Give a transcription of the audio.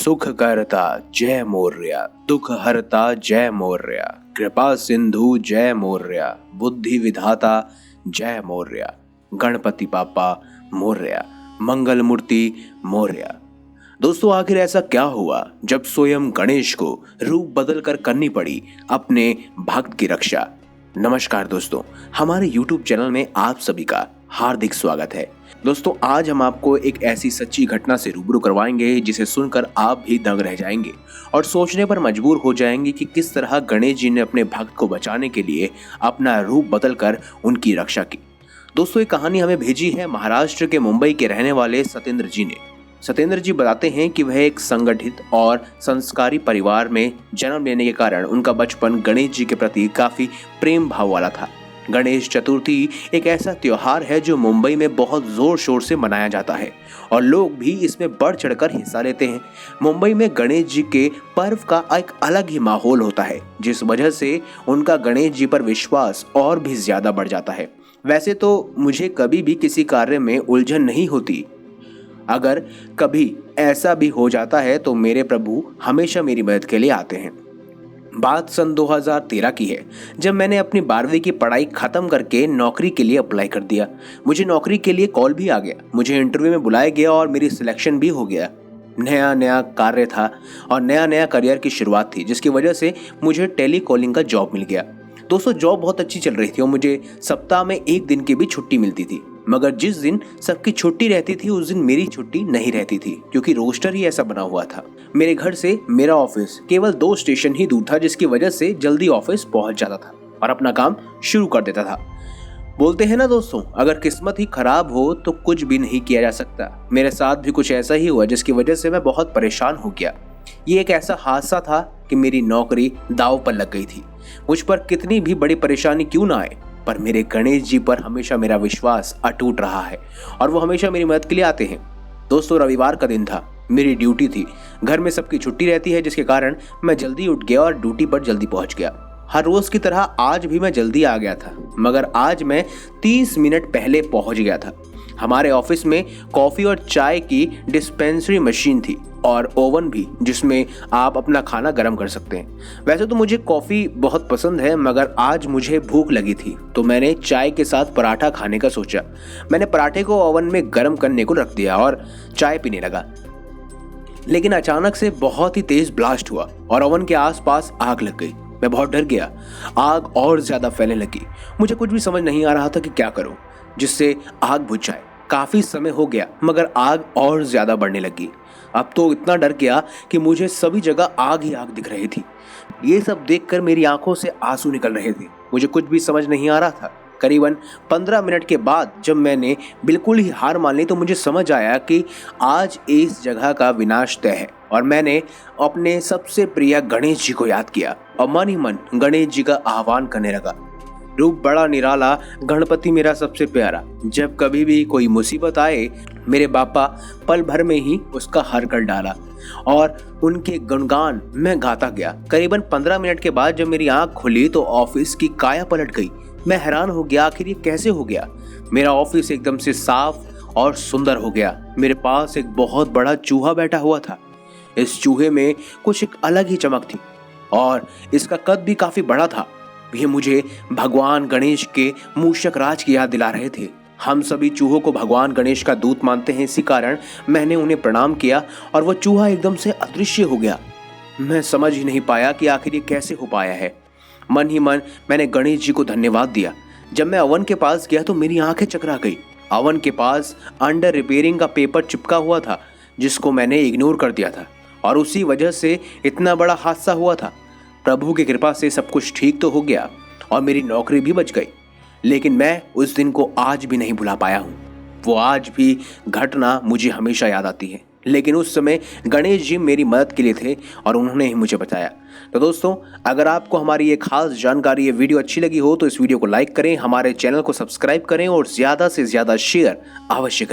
सुख करता जय मौर्य, दुख हरता जय मौर्य, कृपा सिंधु जय मौर्य, बुद्धि विधाता जय मौर्य, गणपति पापा मौर्य, मंगल मूर्ति मौर्य। दोस्तों, आखिर ऐसा क्या हुआ जब स्वयं गणेश को रूप बदलकर करनी पड़ी अपने भक्त की रक्षा। नमस्कार दोस्तों, हमारे YouTube चैनल में आप सभी का हार्दिक स्वागत है। दोस्तों, आज हम आपको एक ऐसी सच्ची घटना से रूबरू करवाएंगे जिसे सुनकर आप भी दंग रह जाएंगे और सोचने पर मजबूर हो जाएंगे कि किस तरह गणेश जी ने अपने भक्त को बचाने के लिए अपना रूप बदलकर उनकी रक्षा की। दोस्तों, ये कहानी हमें भेजी है महाराष्ट्र के मुंबई के रहने वाले सत्येंद्र जी ने। सत्येंद्र जी बताते हैं कि वह एक संगठित और संस्कारी परिवार में जन्म लेने के कारण उनका बचपन गणेश जी के प्रति काफी प्रेम भाव वाला था। गणेश चतुर्थी एक ऐसा त्योहार है जो मुंबई में बहुत जोर शोर से मनाया जाता है और लोग भी इसमें बढ़ चढ़कर हिस्सा लेते हैं। मुंबई में गणेश जी के पर्व का एक अलग ही माहौल होता है, जिस वजह से उनका गणेश जी पर विश्वास और भी ज्यादा बढ़ जाता है। वैसे तो मुझे कभी भी किसी कार्य में उलझन नहीं होती। अगर कभी ऐसा भी हो जाता है तो मेरे प्रभु हमेशा मेरी मदद के लिए आते हैं। बात सन 2013 की है, जब मैंने अपनी 12वीं की पढ़ाई खत्म करके नौकरी के लिए अप्लाई कर दिया। मुझे नौकरी के लिए कॉल भी आ गया, मुझे इंटरव्यू में बुलाया गया और मेरी सिलेक्शन भी हो गया। नया नया कार्य था और नया नया करियर की शुरुआत थी, जिसकी वजह से मुझे टेली कॉलिंग का जॉब मिल गया। दोस्तों, जॉब बहुत अच्छी चल रही थी और मुझे सप्ताह में 1 दिन की भी छुट्टी मिलती थी, मगर जिस दिन सबकी छुट्टी रहती थी उस दिन मेरी छुट्टी नहीं रहती थी, क्योंकि रोस्टर ही ऐसा बना हुआ था। मेरे घर से मेरा ऑफिस केवल 2 स्टेशन ही दूर था, जिसकी वजह से जल्दी ऑफिस पहुंच जाता था और अपना काम शुरू कर देता था। बोलते हैं ना दोस्तों, अगर किस्मत ही खराब हो तो कुछ भी नहीं किया जा सकता। मेरे साथ भी कुछ ऐसा ही हुआ, जिसकी वजह से मैं बहुत परेशान हो गया। ये एक ऐसा हादसा था कि मेरी नौकरी दांव पर लग गई थी। मुझ पर कितनी भी बड़ी परेशानी क्यों ना आए, पर मेरे गणेश जी पर हमेशा मेरा विश्वास अटूट रहा है और वो हमेशा मेरी मदद के लिए आते हैं। दोस्तों, रविवार का दिन था, मेरी ड्यूटी थी। घर में सबकी छुट्टी रहती है, जिसके कारण मैं जल्दी उठ गया और ड्यूटी पर जल्दी पहुंच गया। हर रोज की तरह आज भी मैं जल्दी आ गया था, मगर आज मैं 30 मिनट पहले पहुंच गया था। हमारे ऑफिस में कॉफी और चाय की डिस्पेंसरी मशीन थी और ओवन भी, जिसमें आप अपना खाना गर्म कर सकते हैं। वैसे तो मुझे कॉफ़ी बहुत पसंद है, मगर आज मुझे भूख लगी थी तो मैंने चाय के साथ पराठा खाने का सोचा। मैंने पराठे को ओवन में गर्म करने को रख दिया और चाय पीने लगा, लेकिन अचानक से बहुत ही तेज ब्लास्ट हुआ और ओवन के आसपास आग लग गई। मैं बहुत डर गया, आग और ज़्यादा फैलने लगी। मुझे कुछ भी समझ नहीं आ रहा था कि क्या करूँ जिससे आग बुझ जाए। काफ़ी समय हो गया, मगर आग और ज़्यादा बढ़ने लगी। अब तो इतना डर गया कि मुझे सभी जगह आग ही आग दिख रही थी। ये सब देखकर मेरी आंखों से आंसू निकल रहे थे। मुझे कुछ भी समझ नहीं आ रहा था। करीबन 15 मिनट के बाद जब मैंने बिल्कुल ही हार मान ली तो मुझे समझ आया कि आज इस जगह का विनाश तय है और मैंने अपने सबसे प्रिय गणेश जी को याद किया और मन ही मन गणेश जी का आह्वान करने लगा। रूप बड़ा निराला, गणपति मेरा सबसे प्यारा, जब कभी भी कोई मुसीबत आए मेरे बापा पल भर में ही उसका हर कर डाला और उनके गुणगान मैं गाता गया। करीबन 15 मिनट के बाद जब मेरी आंख खुली तो ऑफिस की काया पलट गई। मैं हैरान हो गया, आखिर ये कैसे हो गया। मेरा ऑफिस एकदम से साफ और सुंदर हो गया। मेरे पास एक बहुत बड़ा चूहा बैठा हुआ था। इस चूहे में कुछ एक अलग ही चमक थी और इसका कद भी काफी बड़ा था। ये मुझे भगवान गणेश के मूषक राज की याद दिला रहे थे। हम सभी चूहों को भगवान गणेश का दूत मानते हैं, इसी कारण मैंने उन्हें प्रणाम किया और वो चूहा एकदम से अदृश्य हो गया। मैं समझ ही नहीं पाया कि आखिर ये कैसे हो पाया है। मन ही मन मैंने गणेश जी को धन्यवाद दिया। जब मैं अवन के पास गया तो मेरी आंखें चकरा गई। अवन के पास अंडर रिपेयरिंग का पेपर चिपका हुआ था, जिसको मैंने इग्नोर कर दिया था और उसी वजह से इतना बड़ा हादसा हुआ था। प्रभु की कृपा से सब कुछ ठीक तो हो गया और मेरी नौकरी भी बच गई, लेकिन मैं उस दिन को आज भी नहीं भुला पाया हूँ। वो आज भी घटना मुझे हमेशा याद आती है, लेकिन उस समय गणेश जी मेरी मदद के लिए थे और उन्होंने ही मुझे बचाया। तो दोस्तों, अगर आपको हमारी ये खास जानकारी, ये वीडियो अच्छी लगी हो तो इस वीडियो को लाइक करें, हमारे चैनल को सब्सक्राइब करें और ज़्यादा से ज़्यादा शेयर अवश्य करें।